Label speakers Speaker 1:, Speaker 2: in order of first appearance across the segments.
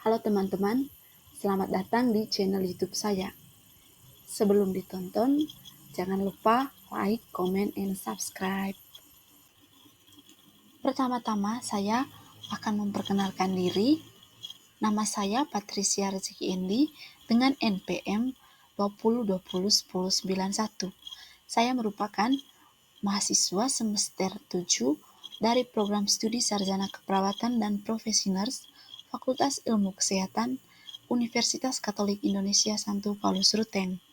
Speaker 1: Halo teman-teman, selamat datang di channel YouTube saya. Sebelum ditonton, jangan lupa like, comment, and subscribe. Pertama-tama, saya akan memperkenalkan diri. Nama saya Patricia Rezeki Endi dengan NPM 20201091. Saya merupakan mahasiswa semester 7 dari program studi Sarjana Keperawatan dan Profesi Nurse Fakultas Ilmu Kesehatan Universitas Katolik Indonesia Santo Paulus Ruteng.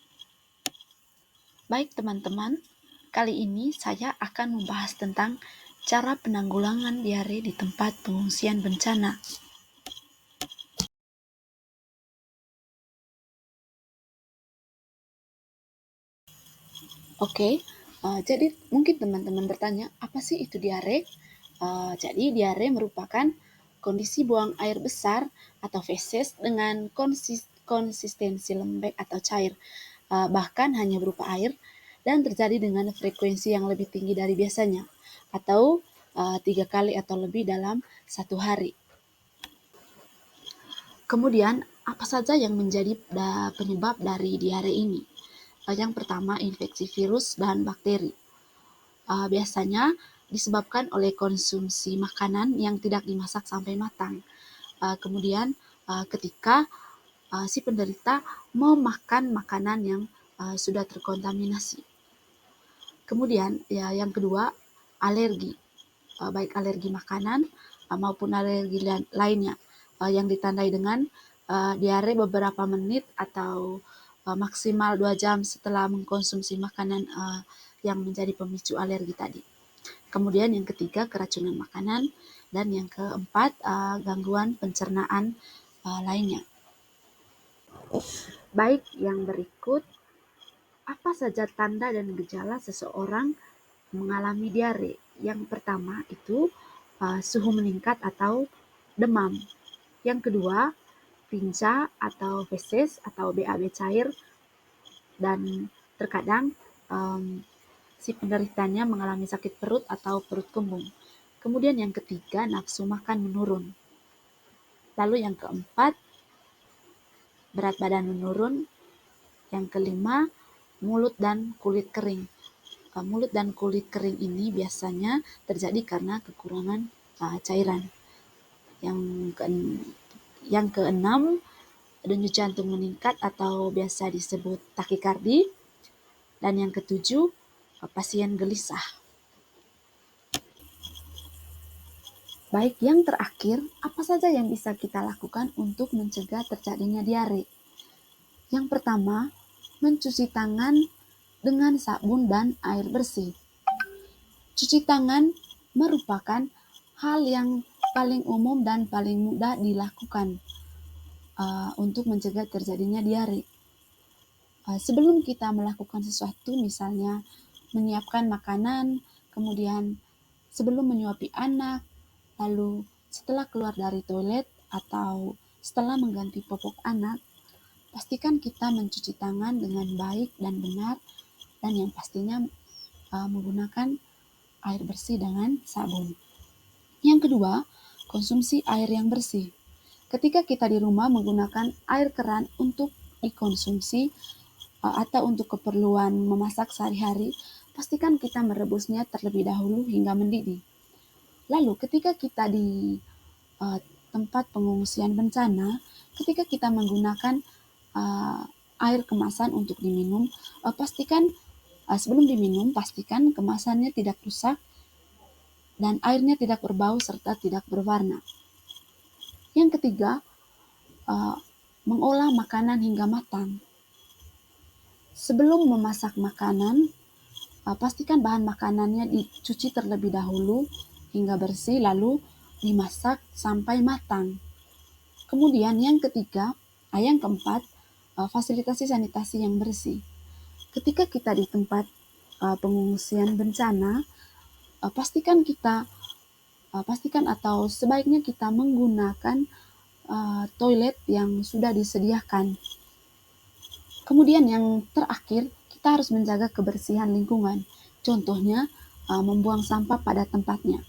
Speaker 1: Baik teman-teman, kali ini saya akan membahas tentang cara penanggulangan diare di tempat pengungsian bencana. Oke, jadi mungkin teman-teman bertanya, apa sih itu diare? Jadi diare merupakan kondisi buang air besar atau feses dengan konsistensi lembek atau cair, bahkan hanya berupa air dan terjadi dengan frekuensi yang lebih tinggi dari biasanya, atau 3 kali atau lebih dalam satu hari. Kemudian, apa saja yang menjadi penyebab dari diare ini? Yang pertama, infeksi virus dan bakteri. Biasanya disebabkan oleh konsumsi makanan yang tidak dimasak sampai matang. Kemudian ketika si penderita memakan makanan yang sudah terkontaminasi. Kemudian ya yang kedua, alergi, baik alergi makanan maupun alergi lainnya yang ditandai dengan diare beberapa menit atau maksimal 2 jam setelah mengkonsumsi makanan yang menjadi pemicu alergi tadi. Kemudian yang ketiga, keracunan makanan, dan yang keempat, gangguan pencernaan lainnya. Baik, yang berikut, apa saja tanda dan gejala seseorang mengalami diare? Yang pertama itu suhu meningkat atau demam. Yang kedua, tinja atau feses atau BAB cair, dan terkadang si penderitanya mengalami sakit perut atau perut kembung. Kemudian yang ketiga, nafsu makan menurun. Lalu yang keempat, berat badan menurun. Yang kelima, mulut dan kulit kering. Mulut dan kulit kering ini biasanya terjadi karena kekurangan cairan. Yang keenam, denyut jantung meningkat atau biasa disebut takikardi. Dan yang ketujuh, pasien gelisah. Baik, yang terakhir, apa saja yang bisa kita lakukan untuk mencegah terjadinya diare? Yang pertama, mencuci tangan dengan sabun dan air bersih. Cuci tangan merupakan hal yang paling umum dan paling mudah dilakukan untuk mencegah terjadinya diare. Sebelum kita melakukan sesuatu, misalnya menyiapkan makanan, kemudian sebelum menyuapi anak, lalu setelah keluar dari toilet atau setelah mengganti popok anak, pastikan kita mencuci tangan dengan baik dan benar, dan yang pastinya menggunakan air bersih dengan sabun. Yang kedua, konsumsi air yang bersih. Ketika kita di rumah menggunakan air keran untuk dikonsumsi atau untuk keperluan memasak sehari-hari, pastikan kita merebusnya terlebih dahulu hingga mendidih. Lalu ketika kita di tempat pengungsian bencana, ketika kita menggunakan air kemasan untuk diminum, pastikan sebelum diminum, pastikan kemasannya tidak rusak dan airnya tidak berbau serta tidak berwarna. Yang ketiga, mengolah makanan hingga matang. Sebelum memasak makanan, pastikan bahan makanannya dicuci terlebih dahulu hingga bersih, lalu dimasak sampai matang. Kemudian yang ketiga, yang keempat, fasilitasi sanitasi yang bersih. Ketika kita di tempat pengungsian bencana, pastikan atau sebaiknya kita menggunakan toilet yang sudah disediakan. Kemudian yang terakhir, kita harus menjaga kebersihan lingkungan. Contohnya, membuang sampah pada tempatnya.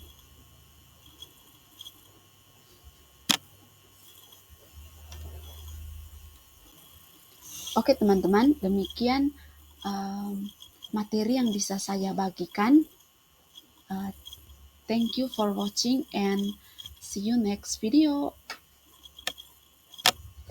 Speaker 1: Oke teman-teman, demikian materi yang bisa saya bagikan. Thank you for watching and see you next video.